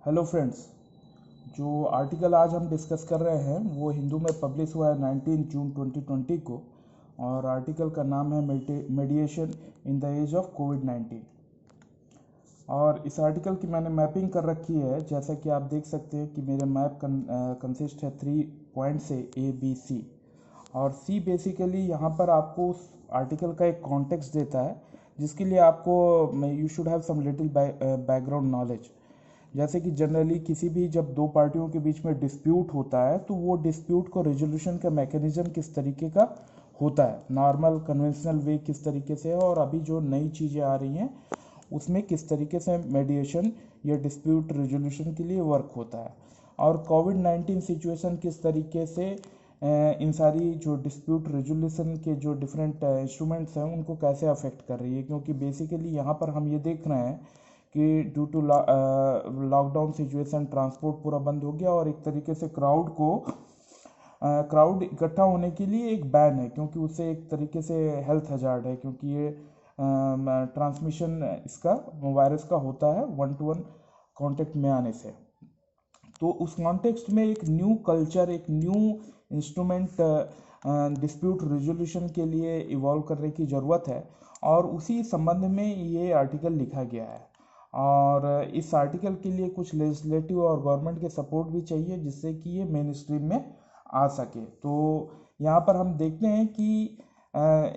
Hello friends. जो article आज हम डिस्कस कर रहे हैं वो हिंदू में पब्लिश हुआ है 19 जून 2020 को। और आर्टिकल का नाम है mediation in the age of कोविड-19। और इस आर्टिकल की मैंने मैपिंग कर रखी है, जैसा कि आप देख सकते हैं कि मेरा मैप कंसिस्ट है 3 पॉइंट से ABC। और C बेसिकली यहाँ पर आपको उस आर्टिकल का एक कॉन्टेक्स्ट देता है, जिसके लिए आपको you should have some little background knowledge. जैसे कि जनरली किसी भी जब दो पार्टियों के बीच में डिस्प्यूट होता है तो वो डिस्प्यूट को रेजोल्यूशन का मैकेनिज्म किस तरीके का होता है, नॉर्मल कन्वेंशनल वे किस तरीके से है, और अभी जो नई चीज़ें आ रही हैं उसमें किस तरीके से मेडिएशन या डिस्प्यूट रेजोल्यूशन के लिए वर्क होता है, और कोविड-19 सिचुएशन किस तरीके से इन सारी जो डिस्प्यूट रेजोल्यूशन के जो डिफरेंट इंस्ट्रूमेंट्स हैं उनको कैसे अफेक्ट कर रही है। क्योंकि बेसिकली यहाँ पर हम ये देख रहे हैं कि due to lockdown situation transport पूरा बंद हो गया, और एक तरीके से क्राउड इकट्ठा होने के लिए एक बैन है, क्योंकि उससे एक तरीके से हेल्थ हजार्ड है, क्योंकि ये ट्रांसमिशन इसका वायरस का होता है 1-to-1 कांटेक्ट में आने से। तो उस कॉन्टेक्स्ट में एक न्यू कल्चर, एक न्यू इंस्ट्रूमेंट डिस्प्यूट रेजोल्यूशन के लिए इवॉल्व करने की ज़रूरत है, और उसी संबंध में ये आर्टिकल लिखा गया है। और इस आर्टिकल के लिए कुछ लेजिस्लेटिव और गवर्नमेंट के सपोर्ट भी चाहिए, जिससे कि ये मेन स्ट्रीम में आ सके। तो यहाँ पर हम देखते हैं कि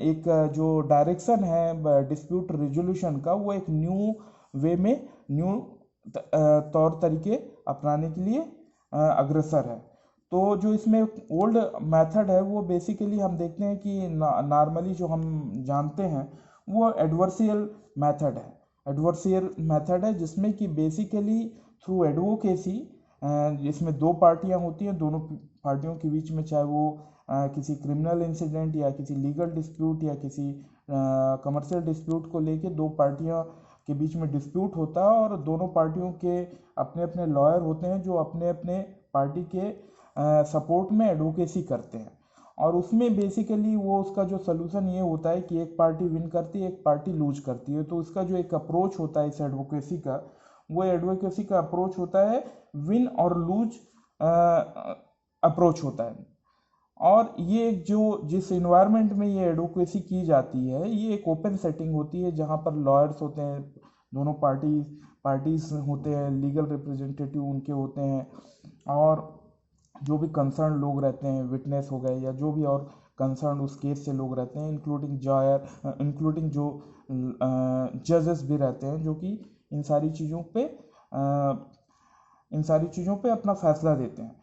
एक जो डायरेक्शन है डिस्प्यूट रेजोल्यूशन का, वो एक न्यू वे में न्यू तौर तरीके अपनाने के लिए अग्रसर है। तो जो इसमें ओल्ड मेथड है वो बेसिकली हम देखते हैं कि नॉर्मली जो हम जानते हैं वो एडवर्सियल मेथड है। एडवर्सियल मेथड है जिसमें कि बेसिकली थ्रू एडवोकेसी, जिसमें दो पार्टियां होती हैं, दोनों पार्टियों के बीच में चाहे वो किसी क्रिमिनल इंसिडेंट या किसी लीगल डिस्प्यूट या किसी कमर्शियल डिस्प्यूट को लेके दो पार्टियां के बीच में डिस्प्यूट होता है, और दोनों पार्टियों के अपने अपने लॉयर होते हैं जो अपने अपने पार्टी के सपोर्ट में एडवोकेसी करते हैं। और उसमें बेसिकली वो उसका जो सलूशन ये होता है कि एक पार्टी विन करती है, एक पार्टी लूज करती है। तो इसका जो एक अप्रोच होता है इस एडवोकेसी का, वो एडवोकेसी का अप्रोच होता है विन और लूज अप्रोच होता है। और ये जो जिस इन्वायरमेंट में ये एडवोकेसी की जाती है, ये एक ओपन सेटिंग होती है जहाँ पर लॉयर्स होते हैं, दोनों पार्टीज होते हैं, लीगल रिप्रेजेंटेटिव उनके होते हैं, और जो भी कंसर्न लोग रहते हैं, विटनेस हो गए या जो भी और कंसर्न उस केस से लोग रहते हैं, इंक्लूडिंग जो जजेस भी रहते हैं, जो कि इन सारी चीज़ों पे अपना फैसला देते हैं।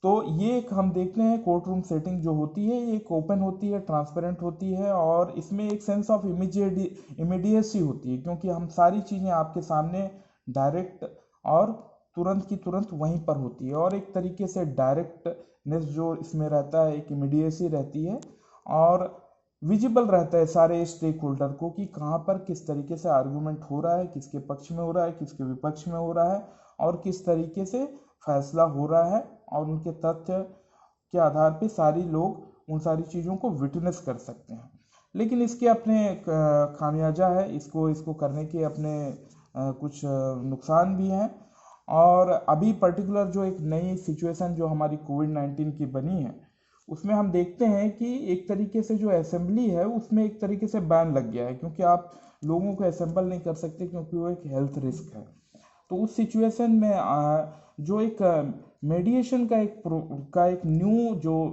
तो ये एक हम देखते हैं कोर्ट रूम सेटिंग जो होती है, ये एक ओपन होती है, ट्रांसपेरेंट होती है, और इसमें एक सेंस ऑफ इमीडिएसी होती है, क्योंकि हम सारी चीज़ें आपके सामने डायरेक्ट और तुरंत की तुरंत वहीं पर होती है। और एक तरीके से डायरेक्टनेस जो इसमें रहता है, एक इमीडिएसी रहती है, और विजिबल रहता है सारे स्टेक होल्डर को कि कहाँ पर किस तरीके से आर्गूमेंट हो रहा है, किसके पक्ष में हो रहा है, किसके विपक्ष में हो रहा है, और किस तरीके से फैसला हो रहा है, और उनके तथ्य के आधार पे सारी लोग उन सारी चीज़ों को विटनेस कर सकते हैं। लेकिन इसके अपने खामियाजा है, इसको करने के अपने कुछ नुकसान भी हैं। और अभी पर्टिकुलर जो एक नई सिचुएशन जो हमारी कोविड-19 की बनी है, उसमें हम देखते हैं कि एक तरीके से जो असेंबली है उसमें एक तरीके से बैन लग गया है, क्योंकि आप लोगों को असेंबल नहीं कर सकते, क्योंकि वो एक हेल्थ रिस्क है। तो उस सिचुएशन में जो एक मेडिएशन का एक न्यू जो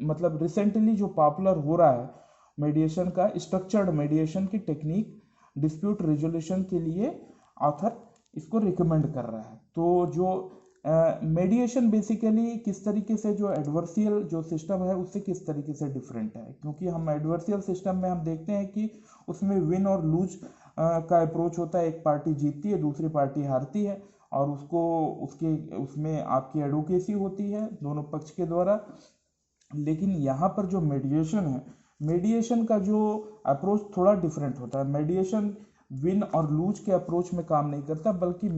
मतलब रिसेंटली जो पॉपुलर हो रहा है, मेडिएशन का स्ट्रक्चर्ड मेडिएशन की टेक्निक डिस्प्यूट रेजोल्यूशन के लिए ऑथर इसको रिकमेंड कर रहा है। तो जो मेडिएशन बेसिकली किस तरीके से जो एडवर्सियल जो सिस्टम है उससे किस तरीके से डिफरेंट है, क्योंकि हम एडवर्सियल सिस्टम में हम देखते हैं कि उसमें विन और लूज का अप्रोच होता है, एक पार्टी जीतती है, दूसरी पार्टी हारती है, और उसमें आपकी एडवोकेसी होती है दोनों पक्ष के द्वारा। लेकिन यहाँ पर जो मेडिएशन है, मेडिएशन का जो अप्रोच थोड़ा डिफरेंट होता है। मेडिएशन विन और लूज के अप्रोच में काम नहीं करता, बल्कि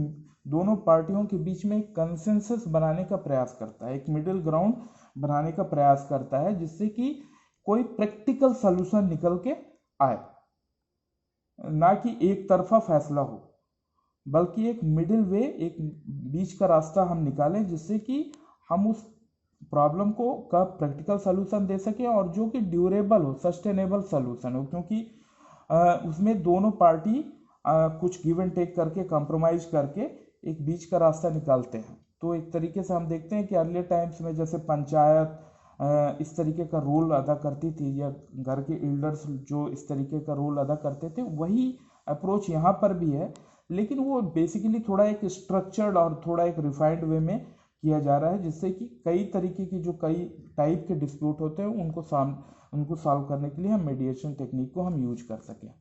दोनों पार्टियों के बीच में कंसेंसस बनाने का प्रयास करता है, एक मिडिल ग्राउंड बनाने का प्रयास करता है, जिससे कि कोई प्रैक्टिकल सलूशन निकल के आए, ना कि एक तरफा फैसला हो। बल्कि एक मिडिल वे, एक बीच का रास्ता हम निकालें जिससे कि हम उस प्रॉब्लम को का प्रैक्टिकल सलूशन दे सकें और जो कि ड्यूरेबल हो, सस्टेनेबल सलूशन हो, क्योंकि उसमें दोनों पार्टी कुछ गिव एंड टेक करके, कंप्रोमाइज करके एक बीच का रास्ता निकालते हैं। तो एक तरीके से हम देखते हैं कि अर्लियर टाइम्स में जैसे पंचायत इस तरीके का रोल अदा करती थी, या घर के एल्डर्स जो इस तरीके का रोल अदा करते थे, वही अप्रोच यहाँ पर भी है, लेकिन वो बेसिकली थोड़ा एक स्ट्रक्चर्ड और थोड़ा एक रिफाइंड वे में किया जा रहा है, जिससे कि कई तरीके की जो कई टाइप के डिस्प्यूट होते हैं उनको सॉल्व करने के लिए हम मीडिएशन टेक्निक को हम यूज कर सकें।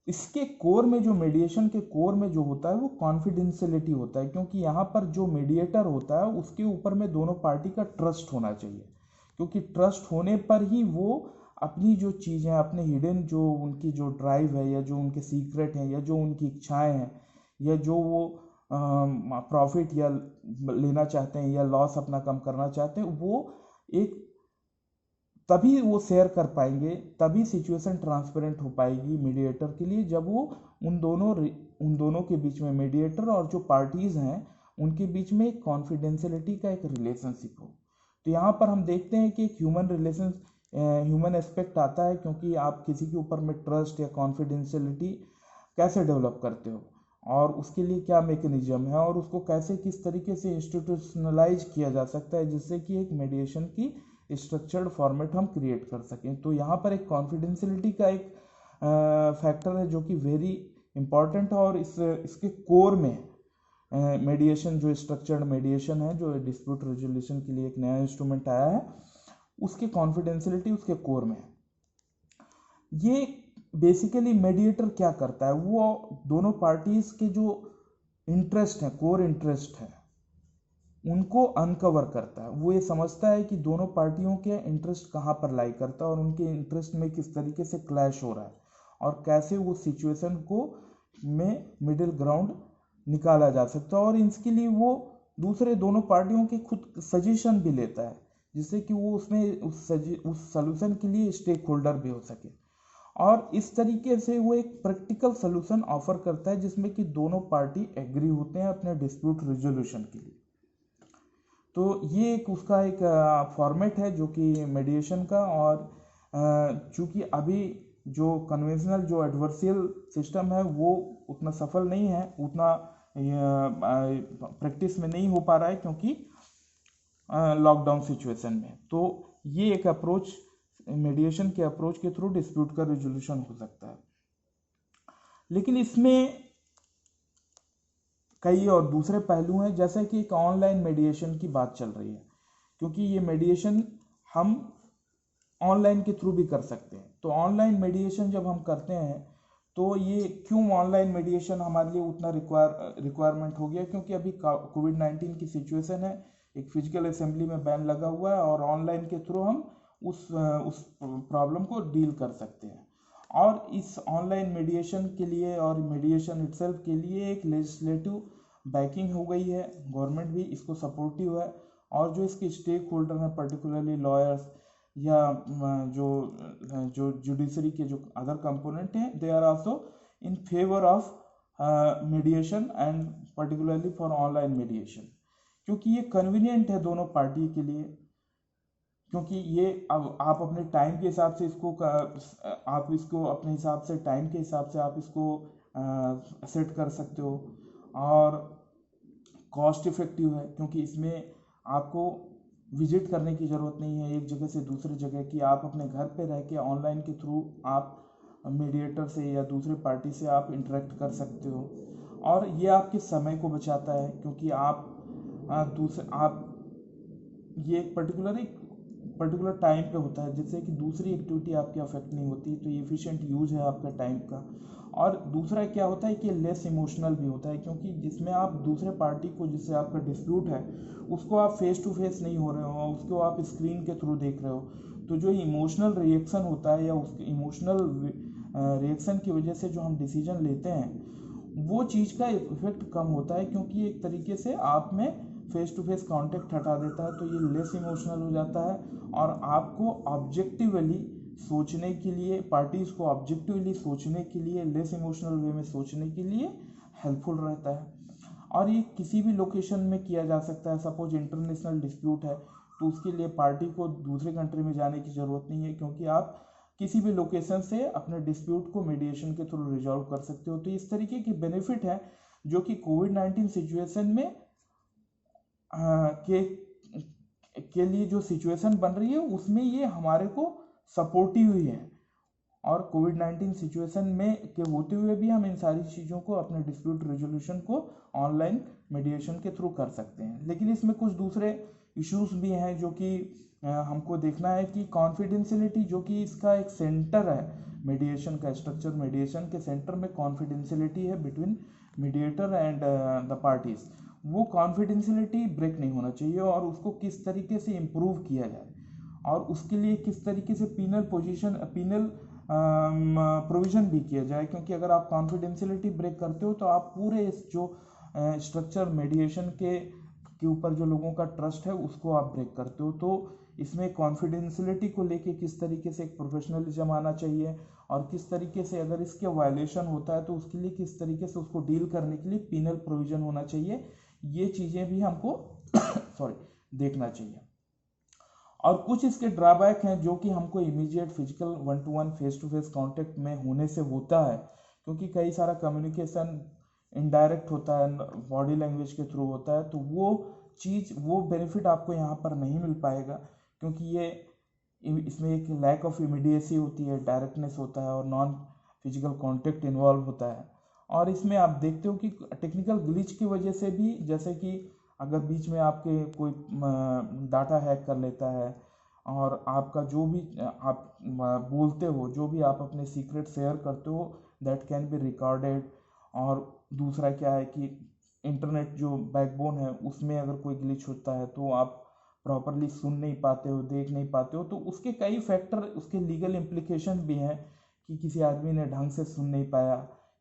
इसके कोर में, जो मीडिएशन के कोर में जो होता है वो कॉन्फिडेंशियलिटी होता है, क्योंकि यहाँ पर जो मीडिएटर होता है उसके ऊपर में दोनों पार्टी का ट्रस्ट होना चाहिए, क्योंकि ट्रस्ट होने पर ही वो अपनी जो चीज़ें, अपने हिडन जो उनकी जो ड्राइव है, या जो उनके सीक्रेट हैं, या जो उनकी इच्छाएं हैं, या जो वो प्रॉफिट या लेना चाहते हैं या लॉस अपना कम करना चाहते हैं, वो एक तभी वो शेयर कर पाएंगे, तभी सिचुएशन ट्रांसपेरेंट हो पाएगी मीडिएटर के लिए, जब वो उन दोनों के बीच में, मीडिएटर और जो पार्टीज हैं उनके बीच में एक कॉन्फिडेंशियलिटी का एक रिलेशनशिप हो। तो यहाँ पर हम देखते हैं कि एक ह्यूमन एस्पेक्ट आता है, क्योंकि आप किसी के ऊपर में ट्रस्ट या कॉन्फिडेंशियलिटी कैसे डेवलप करते हो, और उसके लिए क्या मैकेनिज्म है, और उसको कैसे, किस तरीके से इंस्टीट्यूशनलाइज किया जा सकता है, जिससे कि एक मीडिएशन की स्ट्रक्चर्ड फॉर्मेट हम क्रिएट कर सकें। तो यहाँ पर एक कॉन्फिडेंशियलिटी का एक फैक्टर है जो कि वेरी इंपॉर्टेंट है, और इसके कोर में मीडिएशन, जो स्ट्रक्चर्ड मीडिएशन है, जो डिस्प्यूट रेजोल्यूशन के लिए एक नया इंस्ट्रूमेंट आया है, उसकी कॉन्फिडेंशियलिटी उसके कोर में है। ये बेसिकली मीडिएटर क्या करता है, वो दोनों पार्टीज के जो इंटरेस्ट है, कोर इंटरेस्ट है, उनको अनकवर करता है। वो ये समझता है कि दोनों पार्टियों के इंटरेस्ट कहाँ पर लाई करता है, और उनके इंटरेस्ट में किस तरीके से क्लैश हो रहा है, और कैसे वो सिचुएशन को में मिडिल ग्राउंड निकाला जा सकता है। और इसके लिए वो दूसरे दोनों पार्टियों के खुद सजेशन भी लेता है, जिससे कि वो उसमें उस सलूशन के लिए स्टेक होल्डर भी हो सके, और इस तरीके से वो एक प्रैक्टिकल सलूशन ऑफर करता है जिसमें कि दोनों पार्टी एग्री होते हैं अपने डिस्प्यूट रिजोल्यूशन के लिए। तो ये एक उसका एक फॉर्मेट है जो कि मीडिएशन का, और चूंकि अभी जो कन्वेंशनल जो एडवर्सियल सिस्टम है वो उतना सफल नहीं है, उतना प्रैक्टिस में नहीं हो पा रहा है, क्योंकि लॉकडाउन सिचुएशन में। तो ये एक अप्रोच, मीडिएशन के अप्रोच के थ्रू डिस्प्यूट का रिजोल्यूशन हो सकता है। लेकिन इसमें कई और दूसरे पहलू हैं, जैसे कि एक ऑनलाइन मीडिएशन की बात चल रही है, क्योंकि ये मीडिएशन हम ऑनलाइन के थ्रू भी कर सकते हैं। तो ऑनलाइन मीडिएशन जब हम करते हैं, तो ये क्यों ऑनलाइन मीडिएशन हमारे लिए उतना रिक्वायरमेंट हो गया, क्योंकि अभी कोविड-19 की सिचुएशन है, एक फिजिकल असेंबली में बैन लगा हुआ है, और ऑनलाइन के थ्रू हम उस प्रॉब्लम को डील कर सकते हैं। और इस ऑनलाइन मीडिएशन के लिए और मीडिएशन इटसेल्फ के लिए एक लेजिस्लेटिव बैकिंग हो गई है, गवर्नमेंट भी इसको सपोर्टिव है, और जो इसके स्टेक होल्डर हैं, पर्टिकुलरली लॉयर्स या जो जुडिशरी के जो अदर कंपोनेंट हैं, they are also in favour of mediation, and particularly for online mediation, क्योंकि ये कन्वीनियंट है दोनों पार्टी के लिए, क्योंकि ये अब आप अपने टाइम के हिसाब से आप इसको अपने हिसाब से, टाइम के हिसाब से आप इसको सेट कर सकते हो, और कॉस्ट इफेक्टिव है, क्योंकि इसमें आपको विजिट करने की ज़रूरत नहीं है एक जगह से दूसरी जगह की, आप अपने घर पे रह के ऑनलाइन के थ्रू आप मीडिएटर से या दूसरे पार्टी से आप इंटरेक्ट कर सकते हो, और ये आपके समय को बचाता है, क्योंकि ये एक पर्टिकुलर टाइम पे होता है, जिससे कि दूसरी एक्टिविटी आपकी अफेक्ट नहीं होती, तो ये एफिशिएंट यूज है आपका टाइम का। और दूसरा क्या होता है कि लेस इमोशनल भी होता है, क्योंकि जिसमें आप दूसरे पार्टी को, जिससे आपका डिस्प्यूट है, उसको आप फेस टू फेस नहीं हो रहे हो, उसको आप स्क्रीन के थ्रू देख रहे हो, तो जो इमोशनल रिएक्शन होता है, या उसके इमोशनल रिएक्शन की वजह से जो हम डिसीजन लेते हैं, वो चीज़ का इफेक्ट कम होता है, क्योंकि एक तरीके से आप में फेस टू फेस कांटेक्ट हटा देता है, तो ये लेस इमोशनल हो जाता है, और आपको ऑब्जेक्टिवली सोचने के लिए, पार्टीज को ऑब्जेक्टिवली सोचने के लिए, लेस इमोशनल वे में सोचने के लिए हेल्पफुल रहता है। और ये किसी भी लोकेशन में किया जा सकता है। सपोज इंटरनेशनल डिस्प्यूट है तो उसके लिए पार्टी को दूसरे कंट्री में जाने की ज़रूरत नहीं है, क्योंकि आप किसी भी लोकेशन से अपने डिस्प्यूट को मीडिएशन के थ्रू रिजॉल्व कर सकते हो। तो इस तरीके के बेनिफिट हैं जो कि कोविड-19 सिचुएशन में के लिए जो सिचुएशन बन रही है उसमें ये हमारे को सपोर्टिव ही है। और कोविड-19 सिचुएशन में के होते हुए भी हम इन सारी चीज़ों को, अपने डिस्प्यूट रेजोल्यूशन को ऑनलाइन मीडिएशन के थ्रू कर सकते हैं। लेकिन इसमें कुछ दूसरे इश्यूज भी हैं जो कि हमको देखना है कि कॉन्फिडेंशियलिटी, जो कि इसका एक सेंटर है मीडिएशन का स्ट्रक्चर, मीडिएशन के सेंटर में कॉन्फिडेंशियलिटी है between mediator and the parties, वो कॉन्फिडेंशियलिटी ब्रेक नहीं होना चाहिए और उसको किस तरीके से इम्प्रूव किया जाए और उसके लिए किस तरीके से पीनल प्रोविज़न भी किया जाए। क्योंकि अगर आप कॉन्फिडेंशियलिटी ब्रेक करते हो तो आप पूरे इस जो स्ट्रक्चर मीडिएशन के ऊपर जो लोगों का ट्रस्ट है उसको आप ब्रेक करते हो। तो इसमें कॉन्फिडेंशियलिटी को लेके किस तरीके से एक प्रोफेशनलिज्म आना चाहिए और किस तरीके से अगर इसके वायलेशन होता है तो उसके लिए किस तरीके से उसको डील करने के लिए पीनल प्रोविज़न होना चाहिए, ये चीज़ें भी हमको देखना चाहिए। और कुछ इसके ड्रॉबैक हैं जो कि हमको immediate physical 1-to-1 face to face contact में होने से होता है, क्योंकि कई सारा कम्युनिकेशन इनडायरेक्ट होता है, बॉडी लैंग्वेज के थ्रू होता है। तो वो बेनिफिट आपको यहाँ पर नहीं मिल पाएगा, क्योंकि इसमें एक लैक ऑफ इमीडिएसी होती है, डायरेक्टनेस होता है और नॉन फिजिकल कांटेक्ट इन्वॉल्व होता है। और इसमें आप देखते हो कि टेक्निकल ग्लिच की वजह से भी, जैसे कि अगर बीच में आपके कोई डाटा हैक कर लेता है और आपका जो भी आप बोलते हो, जो भी आप अपने सीक्रेट शेयर करते हो, दैट कैन बी रिकॉर्डेड। और दूसरा क्या है कि इंटरनेट जो बैकबोन है उसमें अगर कोई ग्लिच होता है तो आप प्रॉपरली सुन नहीं पाते हो, देख नहीं पाते हो। तो उसके कई फैक्टर, उसके लीगल इम्प्लीकेशन भी हैं कि किसी आदमी ने ढंग से सुन नहीं पाया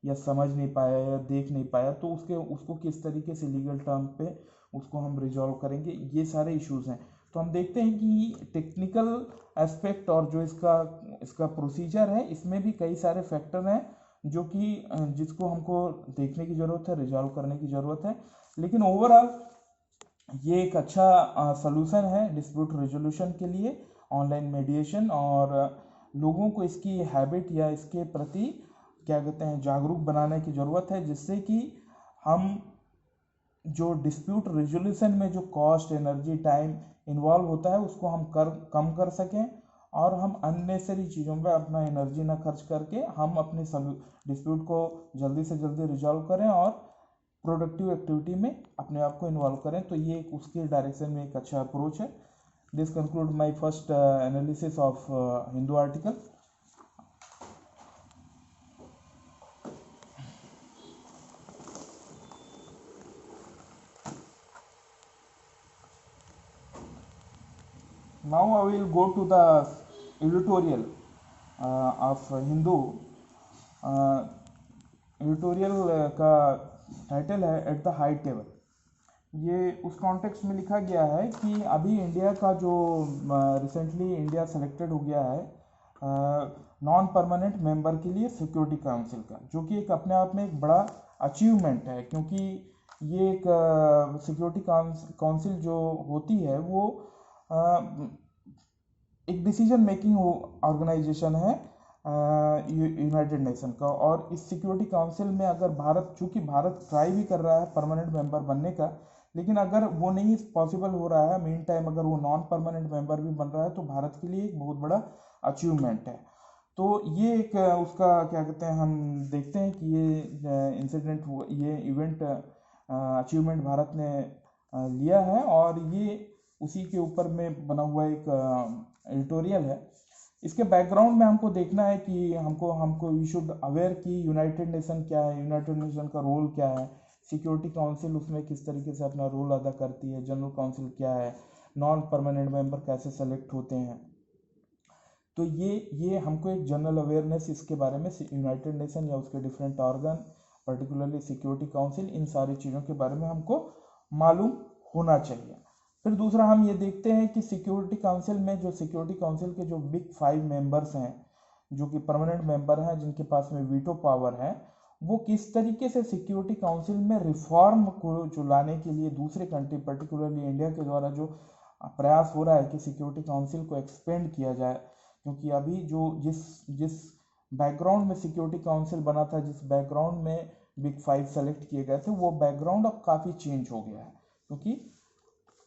या समझ नहीं पाया या देख नहीं पाया, तो उसको किस तरीके से लीगल टर्म पे उसको हम रिजॉल्व करेंगे, ये सारे इश्यूज हैं। तो हम देखते हैं कि टेक्निकल एस्पेक्ट और जो इसका प्रोसीजर है, इसमें भी कई सारे फैक्टर हैं जो कि जिसको हमको देखने की ज़रूरत है, रिजॉल्व करने की ज़रूरत है। लेकिन ओवरऑल ये एक अच्छा सलूशन है डिस्प्यूट रेजोल्यूशन के लिए, ऑनलाइन मीडिएशन। और लोगों को इसकी हैबिट या इसके प्रति क्या कहते हैं जागरूक बनाने की ज़रूरत है, जिससे कि हम जो डिस्प्यूट रेजोल्यूशन में जो कॉस्ट, एनर्जी, टाइम इन्वॉल्व होता है उसको हम कम कर सकें और हम अननेसरी चीज़ों पे अपना एनर्जी ना खर्च करके हम अपने डिस्प्यूट को जल्दी से जल्दी रिजॉल्व करें और प्रोडक्टिव एक्टिविटी में अपने आप को इन्वॉल्व करें। तो ये उसके डायरेक्शन में एक अच्छा अप्रोच है। This conclude my first analysis of Hindu article. Now I will go to the editorial of Hindu. Editorial का टाइटल है एट द हाई टेबल। ये उस कॉन्टेक्स्ट में लिखा गया है कि अभी इंडिया का जो रिसेंटली इंडिया सेलेक्टेड हो गया है नॉन परमानेंट मेंबर के लिए सिक्योरिटी काउंसिल का, जो कि एक अपने आप में एक बड़ा अचीवमेंट है। क्योंकि ये एक सिक्योरिटी काउंसिल जो होती है वो एक डिसीजन मेकिंग ऑर्गेनाइजेशन है यूनाइटेड नेशन का। और इस सिक्योरिटी काउंसिल में अगर चूंकि भारत ट्राई भी कर रहा है परमानेंट मेंबर बनने का, लेकिन अगर वो नहीं पॉसिबल हो रहा है, मेन टाइम अगर वो नॉन परमानेंट मेंबर भी बन रहा है तो भारत के लिए एक बहुत बड़ा अचीवमेंट है। तो ये एक उसका क्या कहते हैं, हम देखते हैं कि ये इवेंट अचीवमेंट भारत ने लिया है और ये उसी के ऊपर में बना हुआ एक एडिटोरियल है। इसके बैकग्राउंड में हमको देखना है कि हमको वी शुड अवेयर कि यूनाइटेड नेशन क्या है, यूनाइटेड नेशन का रोल क्या है, सिक्योरिटी काउंसिल उसमें किस तरीके से अपना रोल अदा करती है, जनरल काउंसिल क्या है, नॉन परमानेंट मेंबर कैसे सेलेक्ट होते हैं। तो ये हमको एक जनरल अवेयरनेस इसके बारे में यूनाइटेड नेशन या उसके different organ, particularly Security Council, इन सारी चीज़ों के बारे में हमको मालूम होना चाहिए। फिर दूसरा हम ये देखते हैं कि सिक्योरिटी काउंसिल में जो सिक्योरिटी काउंसिल के जो बिग 5 मेंबर्स हैं, जो कि परमानेंट मेंबर हैं, जिनके पास में वीटो पावर है, वो किस तरीके से सिक्योरिटी काउंसिल में रिफॉर्म को जो लाने के लिए दूसरे कंट्री पर्टिकुलरली इंडिया के द्वारा जो प्रयास हो रहा है कि सिक्योरिटी काउंसिल को एक्सपेंड किया जाए, क्योंकि अभी जो जिस जिस बैकग्राउंड में सिक्योरिटी काउंसिल बना था, जिस बैकग्राउंड में बिग 5 सेलेक्ट किए गए थे, वो बैकग्राउंड अब काफ़ी चेंज हो गया है, क्योंकि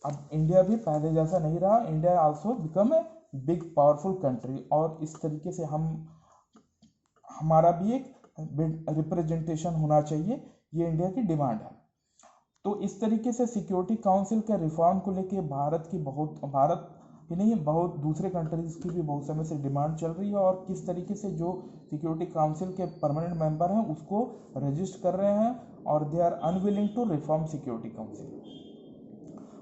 अब इंडिया भी पहले जैसा नहीं रहा। India also become a big powerful country, और इस तरीके से हमारा भी एक रिप्रेजेंटेशन होना चाहिए, ये इंडिया की डिमांड है। तो इस तरीके से सिक्योरिटी काउंसिल के रिफॉर्म को लेके भारत ही नहीं, बहुत दूसरे कंट्रीज की भी बहुत समय से डिमांड चल रही है, और किस तरीके से जो सिक्योरिटी काउंसिल के परमानेंट मेंबर हैं उसको रजिस्टर कर रहे हैं, और they are unwilling to reform security council.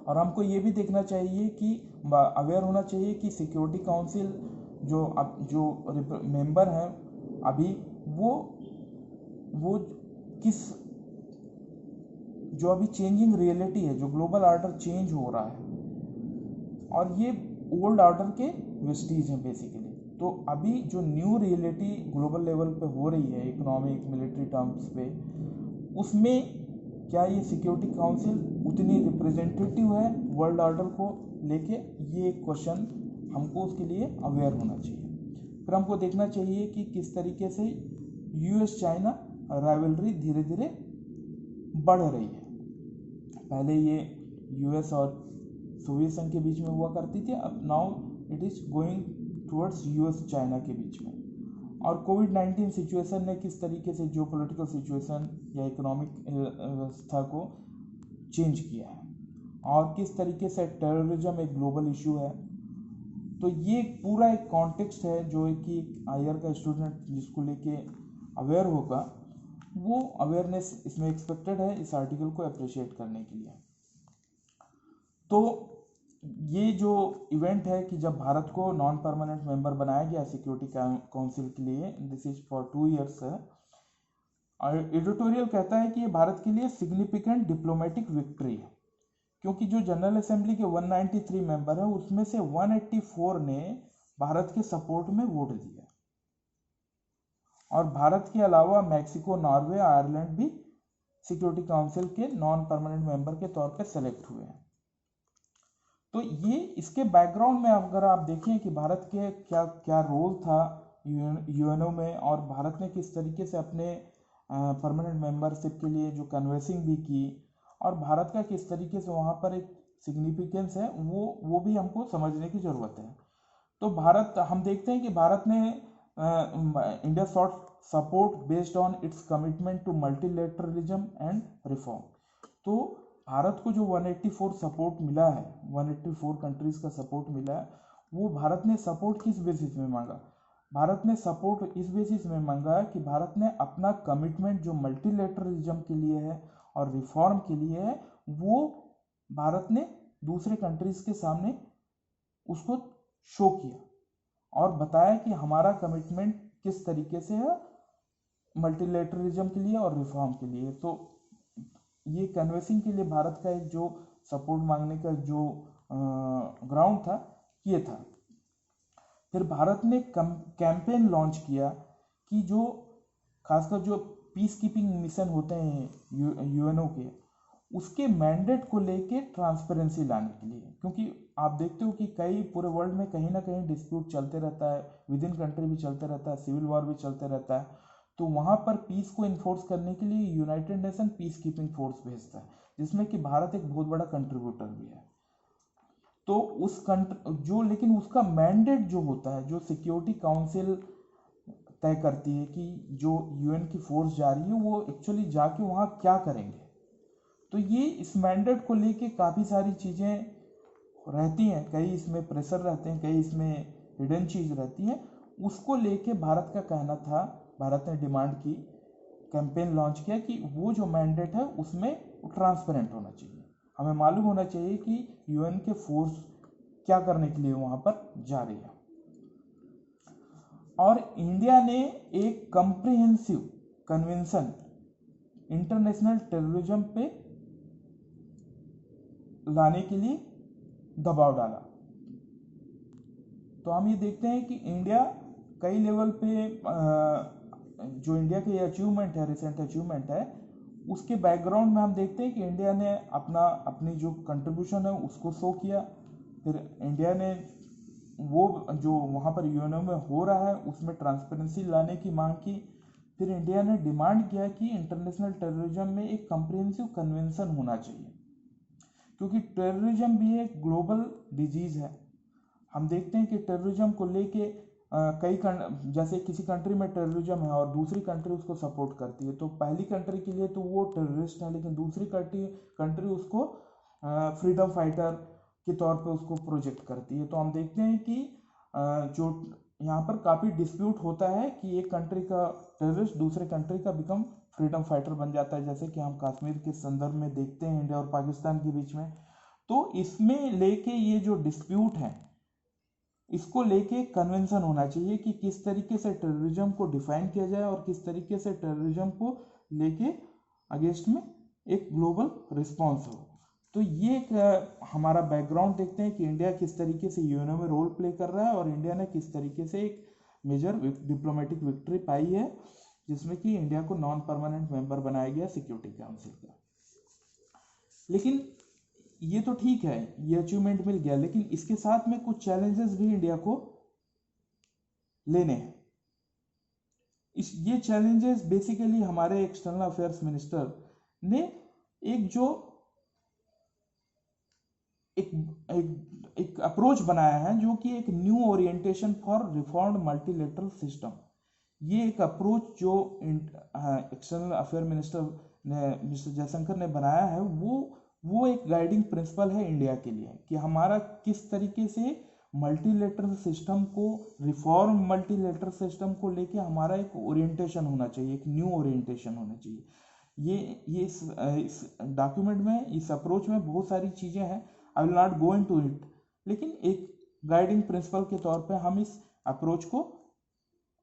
और हमको ये भी देखना चाहिए कि अवेयर होना चाहिए कि सिक्योरिटी काउंसिल जो मेंबर हैं अभी, वो किस जो अभी चेंजिंग रियलिटी है, जो ग्लोबल ऑर्डर चेंज हो रहा है, और ये ओल्ड ऑर्डर के वेस्टीज हैं बेसिकली। तो अभी जो न्यू रियलिटी ग्लोबल लेवल पे हो रही है, इकोनॉमिक मिलिट्री टर्म्स पे, उसमें क्या ये सिक्योरिटी काउंसिल उतनी रिप्रेजेंटेटिव है वर्ल्ड ऑर्डर को लेके, ये एक क्वेश्चन हमको उसके लिए अवेयर होना चाहिए। फिर हमको देखना चाहिए कि किस तरीके से यूएस चाइना राइवलरी धीरे धीरे बढ़ रही है। पहले ये यूएस और सोवियत संघ के बीच में हुआ करती थी, अब now it is going towards US China के बीच में। और कोविड-19 सिचुएशन ने किस तरीके से जो पॉलिटिकल सिचुएशन या इकोनॉमिक व्यवस्था को चेंज किया है, और किस तरीके से टेररिज्म एक ग्लोबल इशू है। तो ये पूरा एक कॉन्टेक्स्ट है जो कि आईआर का स्टूडेंट जिसको लेके अवेयर होगा, वो अवेयरनेस इसमें एक्सपेक्टेड है इस आर्टिकल को अप्रिशिएट करने के लिए। तो ये जो इवेंट है कि जब भारत को नॉन परमानेंट मेंबर बनाया गया सिक्योरिटी काउंसिल के लिए, दिस इज फॉर 2 years है। और एडिटोरियल कहता है कि ये भारत के लिए सिग्निफिकेंट डिप्लोमेटिक विक्ट्री है, क्योंकि जो जनरल असेंबली के 193 मेंबर हैं उसमें से 184 ने भारत के सपोर्ट में वोट दिया, और भारत के अलावा मैक्सिको, नॉर्वे, आयरलैंड भी सिक्योरिटी काउंसिल के नॉन परमानेंट मेंबर के तौर पे सेलेक्ट हुए हैं। तो ये इसके बैकग्राउंड में अगर आप देखें कि भारत के क्या क्या रोल था यूएनओ में, और भारत ने किस तरीके से अपने परमानेंट मेंबरशिप के लिए जो कन्वेंसिंग भी की, और भारत का किस तरीके से वहाँ पर एक सिग्निफिकेंस है, वो भी हमको समझने की ज़रूरत है। तो हम देखते हैं कि भारत ने India sought support based on its commitment to multilateralism and reform. तो भारत को जो 184 सपोर्ट मिला है, 184 कंट्रीज का सपोर्ट मिला है, वो भारत ने सपोर्ट किस बेसिस में मांगा? भारत ने सपोर्ट इस बेसिस में मांगा कि भारत ने अपना कमिटमेंट जो मल्टीलेटरलिज्म के लिए है और रिफॉर्म के लिए है, वो भारत ने दूसरे कंट्रीज के सामने उसको शो किया और बताया कि हमारा कमिटमेंट किस तरीके से है मल्टीलेटरलिज्म के लिए और रिफॉर्म के लिए। तो ये कन्वेंसिंग के लिए भारत का एक जो सपोर्ट मांगने का जो ग्राउंड था, ये था। फिर भारत ने कैंपेन लॉन्च किया कि जो खासकर जो पीस कीपिंग मिशन होते हैं यूएनओ के, उसके मैंडेट को लेके ट्रांसपेरेंसी लाने के लिए, क्योंकि आप देखते हो कि कई पूरे वर्ल्ड में कहीं ना कहीं डिस्प्यूट चलते रहता है, विद इन कंट्री भी चलते रहता है, सिविल वॉर भी चलते रहता है। तो वहाँ पर पीस को इन्फोर्स करने के लिए United nation peace keeping force भेजता है, जिसमें कि भारत एक बहुत बड़ा कंट्रीब्यूटर भी है। तो लेकिन उसका मैंडेट जो होता है, जो सिक्योरिटी काउंसिल तय करती है कि जो यूएन की फोर्स जा रही है वो एक्चुअली जाके वहाँ क्या करेंगे। तो ये इस मैंडेट को लेके काफ़ी सारी चीज़ें रहती हैं, कई इसमें प्रेशर रहते हैं, कई इसमें हिडन चीज़ रहती हैं। उसको लेके भारत का कहना था, भारत ने डिमांड की, कैंपेन लॉन्च किया कि वो जो मैंडेट है उसमें ट्रांसपेरेंट होना चाहिए। हमें मालूम होना चाहिए कि यूएन के फोर्स क्या करने के लिए वहाँ पर जा रही है। और इंडिया ने एक कम्प्रिहेंसिव कन्वेंशन इंटरनेशनल टेररिज्म पे लाने के लिए दबाव डाला। तो हम ये देखते हैं कि इंडिया कई लेवल पे जो इंडिया के अचीवमेंट है, रिसेंट अचीवमेंट है, उसके बैकग्राउंड में हम देखते हैं कि इंडिया ने अपनी जो कंट्रीब्यूशन है उसको शो किया। फिर इंडिया ने वो जो वहाँ पर यूएनओ में हो रहा है उसमें ट्रांसपेरेंसी लाने की मांग की। फिर इंडिया ने डिमांड किया कि इंटरनेशनल टेररिज्म में एक कम्प्रिहेंसिव कन्वेंशन होना चाहिए, क्योंकि टेररिज्म भी एक ग्लोबल डिजीज है। हम देखते हैं कि टेररिज्म को लेके जैसे किसी कंट्री में टेररिज्म है और दूसरी कंट्री उसको सपोर्ट करती है, तो पहली कंट्री के लिए तो वो टेररिस्ट है, लेकिन दूसरी कंट्री उसको फ्रीडम फाइटर के तौर पे उसको प्रोजेक्ट करती है। तो हम देखते हैं कि जो यहाँ पर काफ़ी डिस्प्यूट होता है कि एक कंट्री का टेररिस्ट दूसरे कंट्री का बिकम फ्रीडम फाइटर बन जाता है, जैसे कि हम कश्मीर के संदर्भ में देखते हैं इंडिया और पाकिस्तान के बीच में। तो इसमें लेके ये जो डिस्प्यूट है इसको लेके कन्वेंशन होना चाहिए कि किस तरीके से टेररिज्म को डिफाइन किया जाए और किस तरीके से टेररिज्म को लेके अगेंस्ट में एक ग्लोबल रिस्पॉन्स हो। तो ये एक हमारा बैकग्राउंड देखते हैं कि इंडिया किस तरीके से यूएनओ में रोल प्ले कर रहा है और इंडिया ने किस तरीके से एक मेजर डिप्लोमेटिक विक्ट्री पाई है, जिसमें कि इंडिया को नॉन परमानेंट मेंबर बनाया गया सिक्योरिटी काउंसिल का। लेकिन ये तो ठीक है, ये अचीवमेंट मिल गया, लेकिन इसके साथ में कुछ चैलेंजेस भी इंडिया को लेने हैं। ये चैलेंजेस बेसिकली हमारे एक्सटर्नल अफेयर्स मिनिस्टर ने एक अप्रोच बनाया है, जो कि एक new orientation for reformed multilateral system. ये एक अप्रोच जो external affair minister mister Jaishankar ने बनाया है, वो एक गाइडिंग प्रिंसिपल है इंडिया के लिए कि हमारा किस तरीके से मल्टीलेटरल सिस्टम को, रिफॉर्म मल्टीलेटरल सिस्टम को लेके हमारा एक ओरिएंटेशन होना चाहिए, एक न्यू ओरिएंटेशन होना चाहिए। ये इस डॉक्यूमेंट में, इस अप्रोच में बहुत सारी चीज़ें हैं, I will not go into it, लेकिन एक गाइडिंग प्रिंसिपल के तौर पे हम इस अप्रोच को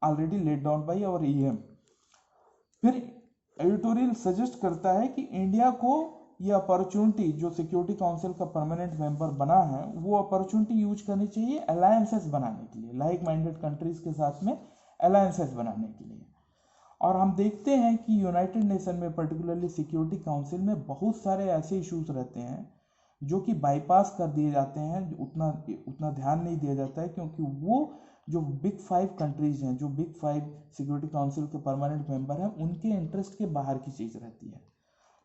already laid down by our EM. फिर एडिटोरियल सजेस्ट करता है कि इंडिया को ये अपॉर्चुनिटी, जो सिक्योरिटी काउंसिल का परमानेंट मेंबर बना है, वो अपॉर्चुनिटी यूज करनी चाहिए अलायंसेस बनाने के लिए, लाइक माइंडेड कंट्रीज के साथ में अलायंसेस बनाने के लिए। और हम देखते हैं कि यूनाइटेड नेशन में, पर्टिकुलरली सिक्योरिटी काउंसिल में, बहुत सारे ऐसे इश्यूज रहते हैं जो कि बाईपास कर दिए जाते हैं, उतना ध्यान नहीं दिया जाता है, क्योंकि वो जो बिग 5 कंट्रीज हैं, जो बिग 5 सिक्योरिटी काउंसिल के परमानेंट मेंबर हैं, उनके इंटरेस्ट के बाहर की चीज़ रहती है।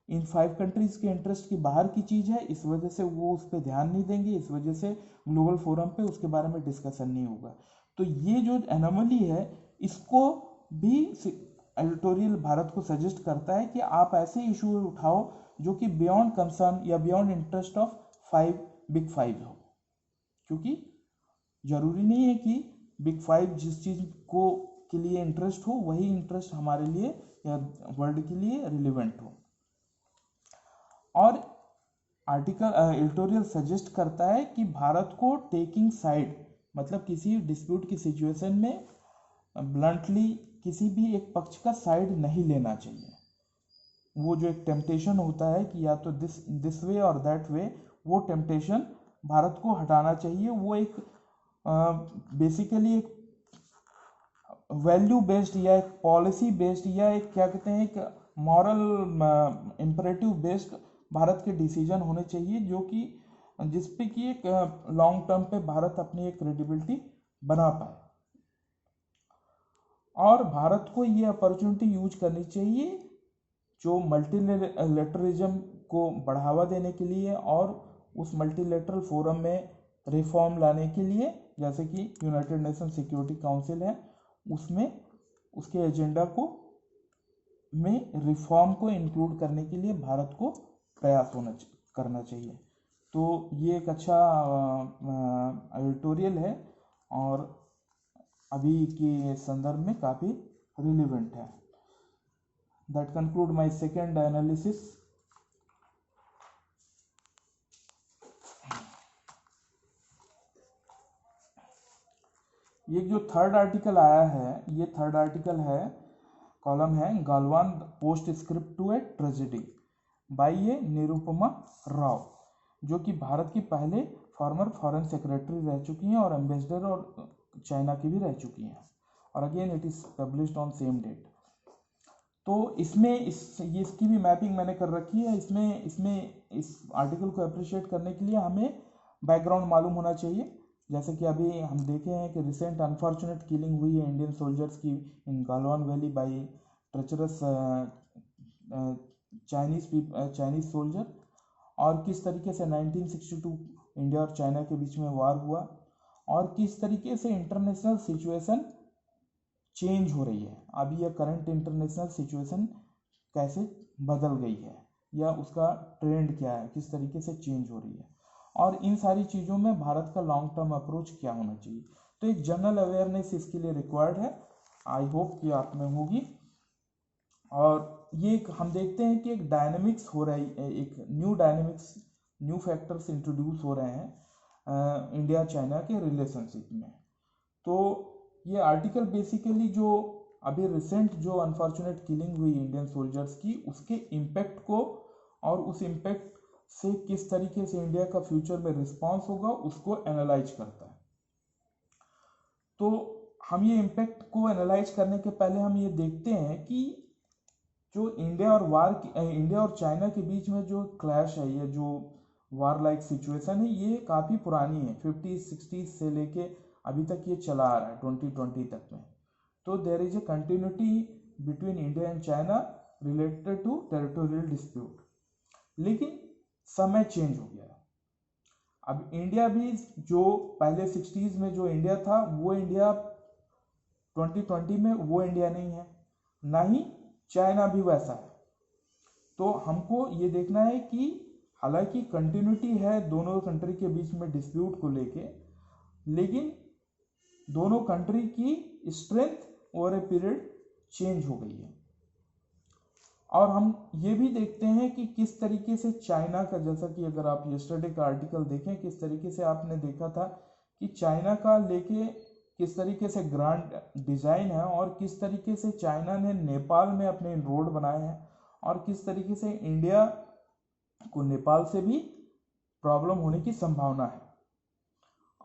इन 5 कंट्रीज के इंटरेस्ट की बाहर की चीज़ है, इस वजह से वो उस पर ध्यान नहीं देंगे, इस वजह से ग्लोबल फोरम पे उसके बारे में डिस्कशन नहीं होगा। तो ये जो एनोमली है, इसको भी एडिटोरियल भारत को सजेस्ट करता है कि आप ऐसे इशू उठाओ जो कि बियॉन्ड कंसर्न या बियॉन्ड इंटरेस्ट ऑफ 5 बिग 5 हो, क्योंकि जरूरी नहीं है कि बिग 5 जिस चीज़ को के लिए इंटरेस्ट हो वही इंटरेस्ट हमारे लिए या वर्ल्ड के लिए रिलेवेंट हो। और आर्टिकल एडिटोरियल सजेस्ट करता है कि भारत को टेकिंग साइड, मतलब किसी डिस्प्यूट की सिचुएशन में ब्लंटली किसी भी एक पक्ष का साइड नहीं लेना चाहिए। वो जो एक टेम्पटेशन होता है कि या तो दिस वे और दैट वे, वो टेम्पटेशन भारत को हटाना चाहिए। वो एक बेसिकली एक वैल्यू बेस्ड या एक पॉलिसी बेस्ड या एक क्या कहते हैं, एक मॉरल इम्परेटिव बेस्ड भारत के डिसीजन होने चाहिए, जो कि जिस पे कि एक लॉन्ग टर्म पे भारत अपनी एक क्रेडिबिलिटी बना पाए। और भारत को ये अपॉर्चुनिटी यूज करनी चाहिए जो मल्टीलेटरलिज्म को बढ़ावा देने के लिए और उस मल्टीलेटरल फोरम में रिफॉर्म लाने के लिए, जैसे कि यूनाइटेड नेशन सिक्योरिटी काउंसिल है, उसमें उसके एजेंडा को में रिफॉर्म को इंक्लूड करने के लिए भारत को प्रयास करना चाहिए। तो ये एक अच्छा एडिटोरियल है और अभी के संदर्भ में काफ़ी रिलेवेंट है। That conclude my second analysis. ये जो थर्ड आर्टिकल आया है, ये थर्ड आर्टिकल है, कॉलम है Galwan postscript to a tragedy by a Nirupama Rao, जो कि भारत की पहले फॉर्मर फॉरेन सेक्रेटरी रह चुकी हैं और एम्बेसडर और चाइना की भी रह चुकी हैं। और again it is published on same date. तो इसमें इसकी भी मैपिंग मैंने कर रखी है। इसमें इस आर्टिकल को अप्रिशिएट करने के लिए हमें बैकग्राउंड मालूम होना चाहिए। जैसे कि अभी हम देखे हैं कि रिसेंट अनफॉर्चुनेट किलिंग हुई है इंडियन सोल्जर्स की in Galwan valley by treacherous Chinese soldier, और किस तरीके से 1962 इंडिया और चाइना के बीच में वार हुआ, और किस तरीके से इंटरनेशनल सिचुएशन चेंज हो रही है। अभी यह करंट इंटरनेशनल सिचुएशन कैसे बदल गई है या उसका ट्रेंड क्या है, किस तरीके से चेंज हो रही है, और इन सारी चीज़ों में भारत का लॉन्ग टर्म अप्रोच क्या होना चाहिए। तो एक जनरल अवेयरनेस इसके लिए रिक्वायर्ड है। आई होप कि आप में होगी। और ये हम देखते हैं कि एक डायनेमिक्स हो रही है, एक new dynamics, new factors introduce हो रहे हैं इंडिया चाइना के रिलेशनशिप में। तो ये आर्टिकल बेसिकली जो अभी रिसेंट जो अनफॉर्चुनेट किलिंग हुई इंडियन सोल्जर्स की, उसके इम्पैक्ट को और उस इम्पैक्ट से किस तरीके से इंडिया का फ्यूचर में रिस्पॉन्स होगा उसको एनालाइज करता है। तो हम ये इम्पैक्ट को एनालाइज करने के पहले हम ये देखते हैं कि जो इंडिया और चाइना के बीच में जो क्लैश है, ये जो वार लाइक सिचुएशन है, ये काफ़ी पुरानी है। 50-60 से लेके अभी तक ये चला आ रहा है 2020 तक में। तो there is a continuity between India and China related to territorial dispute. लेकिन समय चेंज हो गया। अब इंडिया भी जो पहले 60s में जो इंडिया था, वो इंडिया 2020 में वो इंडिया नहीं है, ना ही चाइना भी वैसा है। तो हमको ये देखना है कि हालांकि कंटिन्यूटी है दोनों कंट्री के बीच में डिस्प्यूट को लेके, लेकिन दोनों कंट्री की strength over a period change हो गई है। और हम ये भी देखते हैं कि किस तरीके से चाइना का, जैसा कि अगर आप यस्टरडे का आर्टिकल देखें, किस तरीके से आपने देखा था कि चाइना का लेके किस तरीके से ग्रांड डिजाइन है, और किस तरीके से चाइना ने नेपाल में अपने रोड बनाए हैं, और किस तरीके से इंडिया को नेपाल से भी प्रॉब्लम होने की संभावना है,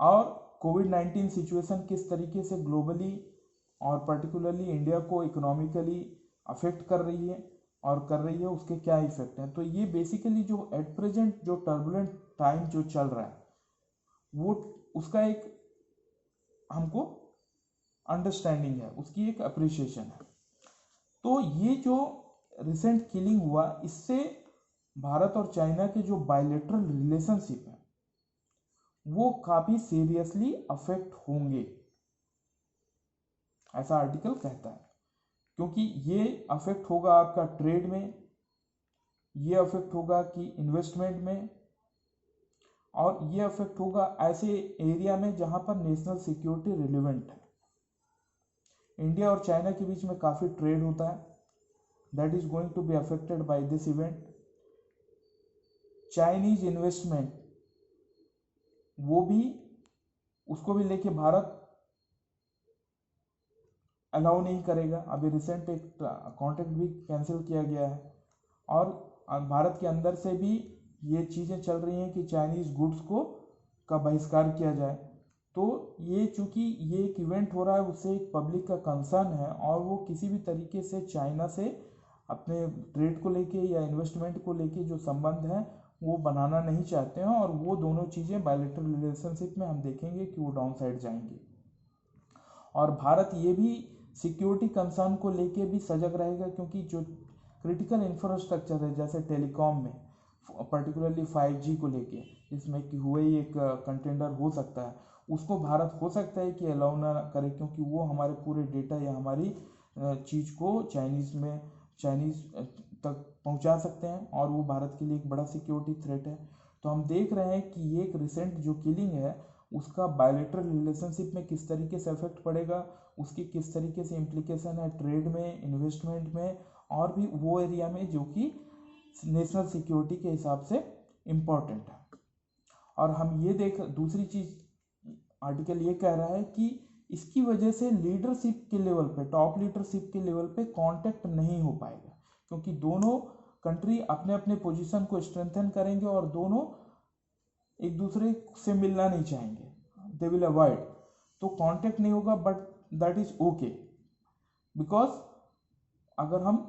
और कोविड-19 सिचुएशन किस तरीके से ग्लोबली और पर्टिकुलरली इंडिया को इकोनॉमिकली अफेक्ट कर रही है उसके क्या इफेक्ट हैं। तो ये बेसिकली जो एट प्रेजेंट जो टर्बुलेंट टाइम जो चल रहा है, वो उसका एक हमको अंडरस्टैंडिंग है, उसकी एक अप्रिशिएशन है। तो ये जो रिसेंट किलिंग हुआ, इससे भारत और चाइना के जो बायलैटरल रिलेशनशिप है वो काफी सीरियसली अफेक्ट होंगे, ऐसा आर्टिकल कहता है। क्योंकि ये अफेक्ट होगा आपका ट्रेड में, ये अफेक्ट होगा कि इन्वेस्टमेंट में, और ये अफेक्ट होगा ऐसे एरिया में जहां पर नेशनल सिक्योरिटी रिलेवेंट है। इंडिया और चाइना के बीच में काफी ट्रेड होता है, that is going to be affected by this event. Chinese investment वो भी, उसको भी लेके भारत अलाउ नहीं करेगा। अभी रिसेंट एक कॉन्ट्रैक्ट भी कैंसिल किया गया है, और भारत के अंदर से भी ये चीज़ें चल रही हैं कि चाइनीज़ गुड्स का बहिष्कार किया जाए। तो ये चूंकि ये एक इवेंट हो रहा है, उससे एक पब्लिक का कंसर्न है, और वो किसी भी तरीके से चाइना से अपने ट्रेड को लेके या इन्वेस्टमेंट को लेके जो संबंध है वो बनाना नहीं चाहते हैं, और वो दोनों चीज़ें बायलैटरल रिलेशनशिप में हम देखेंगे कि वो डाउन साइड जाएंगी। और भारत ये भी सिक्योरिटी कंसर्न को लेके भी सजग रहेगा, क्योंकि जो क्रिटिकल इंफ्रास्ट्रक्चर है जैसे टेलीकॉम में, पर्टिकुलरली 5G को लेके, जिसमें कि हुए एक कंटेंडर हो सकता है, उसको भारत हो सकता है कि अलाउ ना करे, क्योंकि वो हमारे पूरे डेटा या हमारी चीज़ को चाइनीज़ तक पहुंचा सकते हैं, और वो भारत के लिए एक बड़ा सिक्योरिटी थ्रेट है। तो हम देख रहे हैं कि ये एक रिसेंट जो किलिंग है उसका बायलैटरल रिलेशनशिप में किस तरीके से इफेक्ट पड़ेगा, उसकी किस तरीके से इम्प्लीकेशन है ट्रेड में, इन्वेस्टमेंट में, और भी वो एरिया में जो कि नेशनल सिक्योरिटी के हिसाब से इम्पोर्टेंट है। और हम ये दूसरी चीज़ आर्टिकल ये कह रहा है कि इसकी वजह से लीडरशिप के लेवल पे, टॉप लीडरशिप के लेवल पे कांटेक्ट नहीं हो पाएगा, क्योंकि दोनों कंट्री अपने अपने पोजीशन को स्ट्रेंथन करेंगे और दोनों एक दूसरे से मिलना नहीं चाहेंगे, दे विल अवॉइड, तो कांटेक्ट नहीं होगा, but that is okay, because अगर हम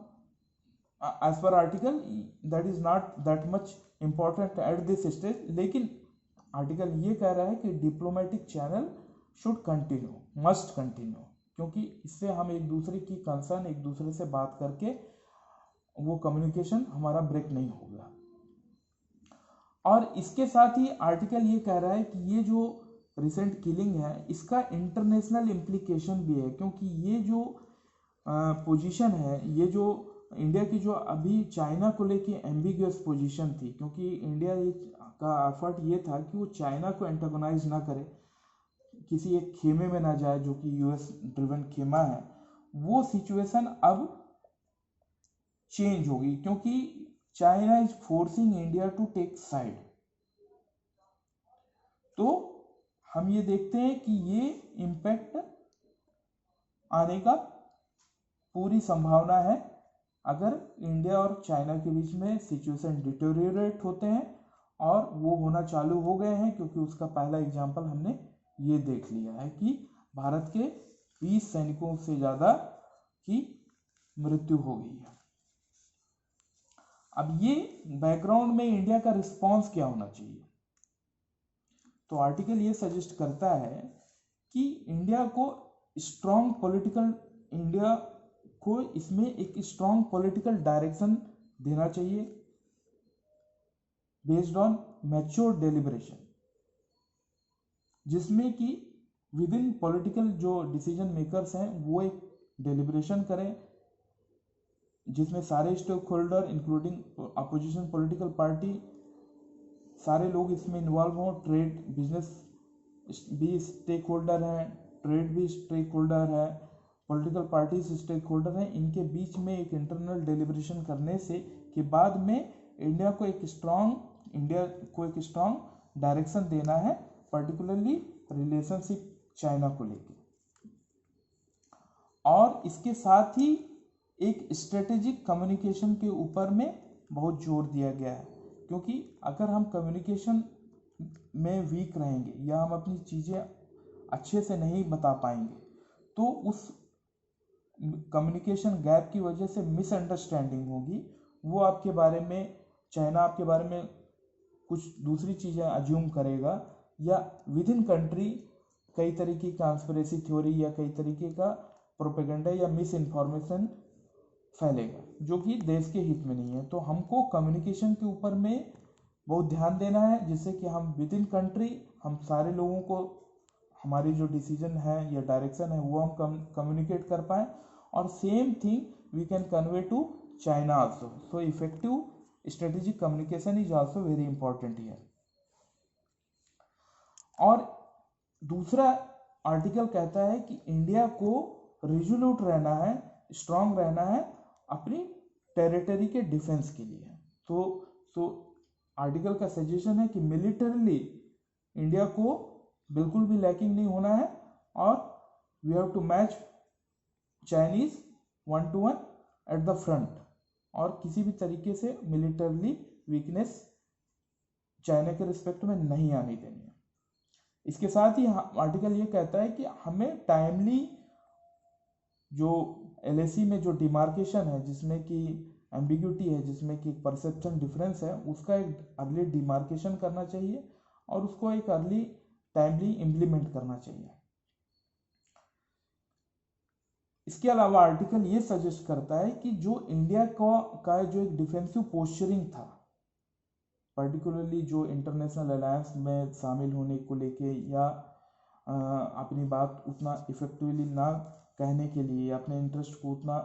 as per article that is not that much important at this stage, लेकिन आर्टिकल ये कह रहा है कि diplomatic channel should continue, must continue, क्योंकि इससे हम एक दूसरे की कंसर्न, एक दूसरे से बात करके वो कम्युनिकेशन हमारा ब्रेक नहीं होगा। और इसके साथ ही आर्टिकल ये कह रहा है कि ये जो रिसेंट किलिंग है इसका इंटरनेशनल इम्प्लीकेशन भी है, क्योंकि ये जो पोजीशन है, ये जो इंडिया की जो अभी चाइना को लेके एम्बिगुअस पोजीशन थी, क्योंकि इंडिया का एफर्ट ये था कि वो चाइना को एंटागोनाइज ना करे, किसी एक खेमे में ना जाए जो कि यूएस ड्रिवन खेमा है, वो सिचुएशन अब चेंज होगी, क्योंकि China is forcing India to take side. तो हम ये देखते हैं कि ये इम्पैक्ट आने का पूरी संभावना है अगर इंडिया और चाइना के बीच में सिचुएशन डिटोरिएट होते हैं, और वो होना चालू हो गए हैं, क्योंकि उसका पहला एग्जाम्पल हमने ये देख लिया है कि भारत के 20 सैनिकों से ज़्यादा की मृत्यु हो गई है। अब ये बैकग्राउंड में इंडिया का रिस्पांस क्या होना चाहिए, तो आर्टिकल ये सजेस्ट करता है कि इंडिया को स्ट्रॉन्ग पॉलिटिकल, इंडिया को इसमें एक स्ट्रॉन्ग पॉलिटिकल डायरेक्शन देना चाहिए बेस्ड ऑन मैच्योर डेलिब्रेशन, जिसमें कि विद इन पॉलिटिकल जो डिसीजन मेकर्स हैं वो एक डेलिब्रेशन करें, जिसमें सारे stakeholder including opposition political party, सारे लोग इसमें इन्वॉल्व हों, ट्रेड बिजनेस भी स्टेक होल्डर हैं, ट्रेड भी स्टेक होल्डर है, पॉलिटिकल पार्टीज स्टेक होल्डर हैं, इनके बीच में एक इंटरनल डेलिब्रेशन करने से के बाद में इंडिया को एक स्ट्रॉन्ग डायरेक्शन देना है, पर्टिकुलरली रिलेशनशिप चाइना को लेकर। और इसके साथ ही एक स्ट्रेटेजिक कम्युनिकेशन के ऊपर में बहुत जोर दिया गया है, क्योंकि अगर हम कम्युनिकेशन में वीक रहेंगे या हम अपनी चीज़ें अच्छे से नहीं बता पाएंगे, तो उस कम्युनिकेशन गैप की वजह से मिसअंडरस्टैंडिंग होगी, वो आपके बारे में, चाइना आपके बारे में कुछ दूसरी चीज़ें अज्यूम करेगा, या विद इन कंट्री कई तरीके की कॉन्स्पिरेसी थ्योरी या कई तरीके का प्रोपेगेंडा या मिस इन्फॉर्मेशन फैलेगा, जो कि देश के हित में नहीं है। तो हमको कम्युनिकेशन के ऊपर में बहुत ध्यान देना है, जिससे कि हम विद इन कंट्री हम सारे लोगों को हमारी जो डिसीजन है या डायरेक्शन है वो हम कम्युनिकेट कर पाएँ, और same thing we can convey to China also. So effective strategic communication is also very important here. और दूसरा आर्टिकल कहता है कि इंडिया को रिजोल्यूट रहना है, स्ट्रांग रहना है अपनी टेरिटरी के डिफेंस के लिए। तो आर्टिकल का सजेशन है कि मिलिटरीली इंडिया को बिल्कुल भी लैकिंग नहीं होना है, और we have to match Chinese 1-1 at the front, और किसी भी तरीके से मिलिटरीली वीकनेस चाइना के रिस्पेक्ट में नहीं आने देनी है। इसके साथ ही आर्टिकल ये कहता है कि हमें टाइमली जो एलएसी में जो डिमार्केशन है, जिसमें कि एम्बिग्यूटी है, जिसमें कि परसेप्शन डिफरेंस है, उसका एक अर्ली डिमार्केशन करना चाहिए और उसको एक अर्ली टाइमली इम्प्लीमेंट करना चाहिए। इसके अलावा आर्टिकल ये सजेस्ट करता है कि जो इंडिया का जो एक डिफेंसिव पोस्चरिंग था, पर्टिकुलरली जो इंटरनेशनल अलायंस में शामिल होने को लेके या अपनी बात उतना इफेक्टिवली ना कहने के लिए, अपने इंटरेस्ट को उतना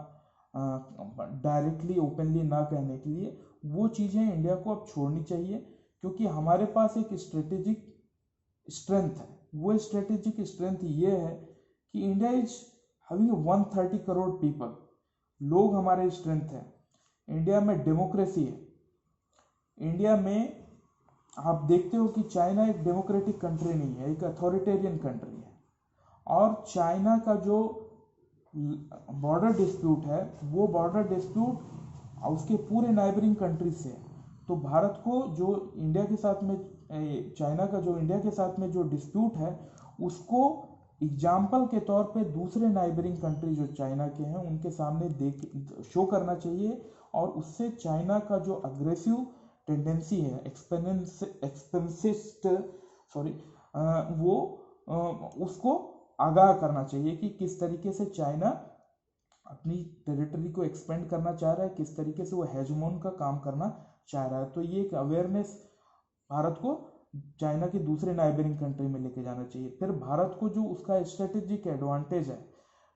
डायरेक्टली ओपनली ना कहने के लिए, वो चीज़ें इंडिया को अब छोड़नी चाहिए, क्योंकि हमारे पास एक स्ट्रेटेजिक स्ट्रेंथ है। वो स्ट्रेटेजिक स्ट्रेंथ ये है कि India is having 130 crore people, लोग हमारे स्ट्रेंथ है। इंडिया में डेमोक्रेसी है। इंडिया में आप देखते हो कि चाइना एक डेमोक्रेटिक कंट्री नहीं है, एक अथॉरिटेरियन कंट्री है, और चाइना का जो बॉर्डर डिस्प्यूट है, वो बॉर्डर डिस्प्यूट उसके पूरे नाइबरिंग कंट्री से है। तो भारत को जो इंडिया के साथ में चाइना का जो इंडिया के साथ में जो डिस्प्यूट है उसको एग्जाम्पल के तौर पे दूसरे नाइबरिंग कंट्री जो चाइना के हैं उनके सामने देख शो करना चाहिए, और उससे चाइना का जो अग्रेसिव टेंडेंसी है एक्सपेंसिस्ट सॉरी वो उसको आगाह करना चाहिए कि किस तरीके से चाइना अपनी टेरिटरी को एक्सपेंड करना चाह रहा है, किस तरीके से वो हेजमोन का काम करना चाह रहा है। तो ये एक अवेयरनेस भारत को चाइना की दूसरे नाइबरिंग कंट्री में लेके जाना चाहिए। फिर भारत को जो उसका स्ट्रेटेजिक एडवांटेज है,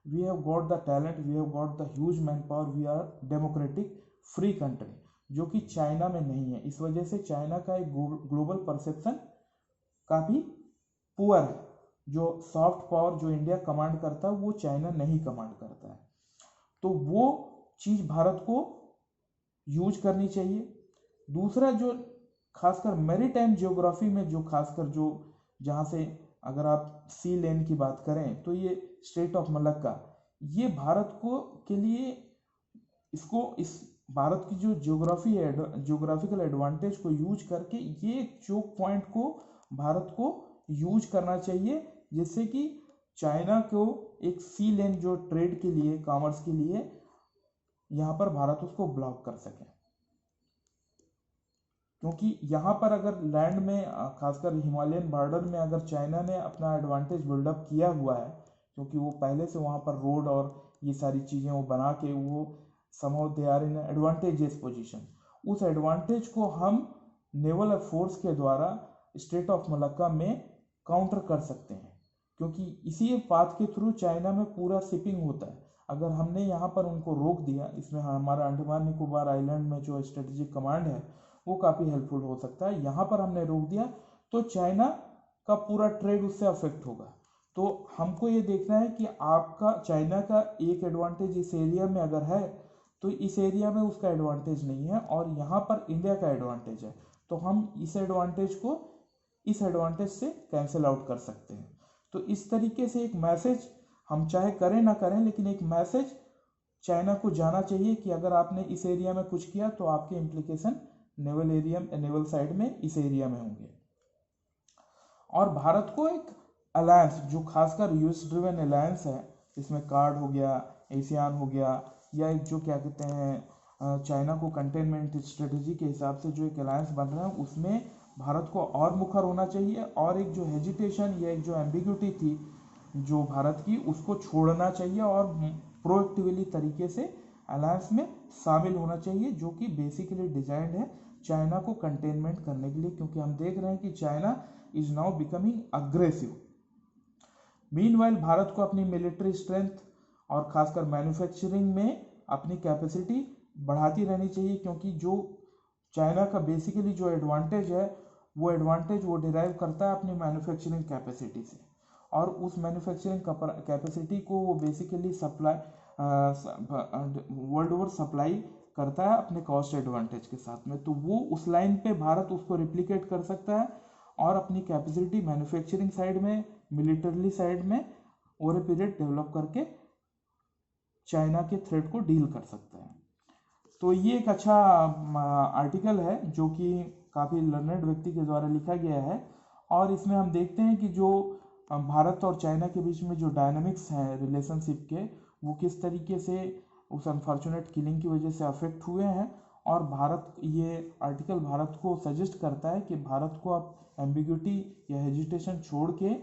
we have got the talent, we have got the huge manpower, we are democratic free country, जो कि चाइना में नहीं है। इस वजह से चाइना का एक ग्लोबल परसेप्शन काफ़ी पुअर है। जो सॉफ्ट पावर जो इंडिया कमांड करता है वो चाइना नहीं कमांड करता है, तो वो चीज़ भारत को यूज करनी चाहिए। दूसरा जो खासकर मैरीटाइम जियोग्राफी में जो खासकर जो जहाँ से अगर आप सी लेन की बात करें तो ये स्ट्रेट ऑफ मलक्का, ये भारत को के लिए इसको इस भारत की जो जियोग्राफी है जियोग्राफिकल एडवांटेज को यूज करके ये चोक पॉइंट को भारत को यूज करना चाहिए, जिससे कि चाइना को एक सी लेन जो ट्रेड के लिए कॉमर्स के लिए यहाँ पर भारत उसको ब्लॉक कर सके। क्योंकि यहाँ पर अगर लैंड में खासकर हिमालयन बॉर्डर में अगर चाइना ने अपना एडवांटेज बिल्डअप किया हुआ है, क्योंकि वो पहले से वहाँ पर रोड और ये सारी चीज़ें वो बना के वो somehow they are in advantages position, उस एडवांटेज को हम नेवल फोर्स के द्वारा स्ट्रेट ऑफ मलक्का में काउंटर कर सकते हैं। क्योंकि इसी पाथ के थ्रू चाइना में पूरा शिपिंग होता है। अगर हमने यहाँ पर उनको रोक दिया, इसमें हमारा अंडमान निकोबार आइलैंड में जो स्ट्रेटेजिक कमांड है वो काफ़ी हेल्पफुल हो सकता है। यहाँ पर हमने रोक दिया तो चाइना का पूरा ट्रेड उससे अफेक्ट होगा। तो हमको ये देखना है कि आपका चाइना का एक एडवांटेज इस एरिया में अगर है तो इस एरिया में उसका एडवांटेज नहीं है, और यहाँ पर इंडिया का एडवांटेज है, तो हम इस एडवांटेज को इस एडवांटेज से कैंसिल आउट कर सकते हैं। तो इस तरीके से एक मैसेज हम चाहे करें ना करें, लेकिन एक मैसेज चाइना को जाना चाहिए कि अगर आपने इस एरिया में कुछ किया तो आपके implication naval area naval side में इस एरिया में होंगे। और भारत को एक अलायंस जो खासकर यूएस ड्रिवन अलायंस है, इसमें कार्ड हो गया, एशियान हो गया, या एक जो क्या कहते हैं चाइना को कंटेनमेंट स्ट्रेटेजी के हिसाब से जो एक अलायंस बन रहा है, उसमें भारत को और मुखर होना चाहिए, और एक जो हेजिटेशन या एक जो एम्बिग्यूटी थी जो भारत की, उसको छोड़ना चाहिए और प्रोएक्टिवली तरीके से अलायंस में शामिल होना चाहिए, जो कि बेसिकली डिजाइंड है चाइना को कंटेनमेंट करने के लिए। क्योंकि हम देख रहे हैं कि China is now becoming aggressive. Meanwhile Bharat को अपनी मिलिट्री स्ट्रेंथ और खासकर मैन्युफैक्चरिंग में अपनी कैपेसिटी बढ़ाती रहनी चाहिए, क्योंकि जो चाइना का बेसिकली जो एडवांटेज है वो एडवांटेज वो डिराइव करता है अपनी मैन्युफैक्चरिंग कैपेसिटी से, और उस मैन्युफैक्चरिंग कैपेसिटी को वो basically supply world over supply करता है अपने कॉस्ट एडवांटेज के साथ में। तो वो उस लाइन पे भारत उसको रिप्लिकेट कर सकता है और अपनी कैपेसिटी मैन्युफैक्चरिंग साइड में, मिलिटरी साइड में ओवर ए पीरियड डेवलप करके चाइना के थ्रेट को डील कर सकता है। तो ये एक अच्छा आर्टिकल है जो कि काफ़ी लर्नेड व्यक्ति के द्वारा लिखा गया है, और इसमें हम देखते हैं कि जो भारत और चाइना के बीच में जो डायनामिक्स हैं रिलेशनशिप के, वो किस तरीके से उस अनफॉर्चुनेट किलिंग की वजह से अफेक्ट हुए हैं। और भारत, ये आर्टिकल भारत को सजेस्ट करता है कि भारत को अब एम्बिग्यूटी या हेजिटेशन छोड़ के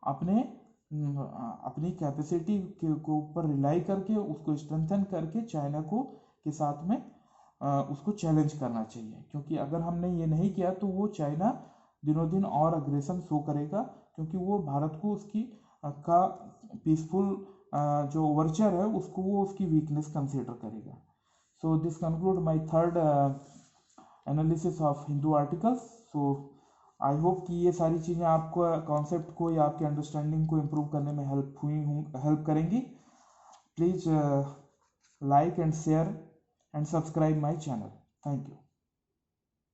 अपनी कैपेसिटी के ऊपर रिलाई करके उसको स्ट्रेंथन करके चाइना को के साथ में उसको चैलेंज करना चाहिए। क्योंकि अगर हमने ये नहीं किया तो वो चाइना दिनों दिन और अग्रेशन शो करेगा, क्योंकि वो भारत को उसकी का पीसफुल जो ओवरचर है उसको वो उसकी वीकनेस कंसीडर करेगा। So this conclude my third analysis of Hindu articles. So I hope कि ये सारी चीज़ें आपको कॉन्सेप्ट को या आपके अंडरस्टैंडिंग को इम्प्रूव करने में हेल्प करेंगी। Please like and share and subscribe my channel. Thank you.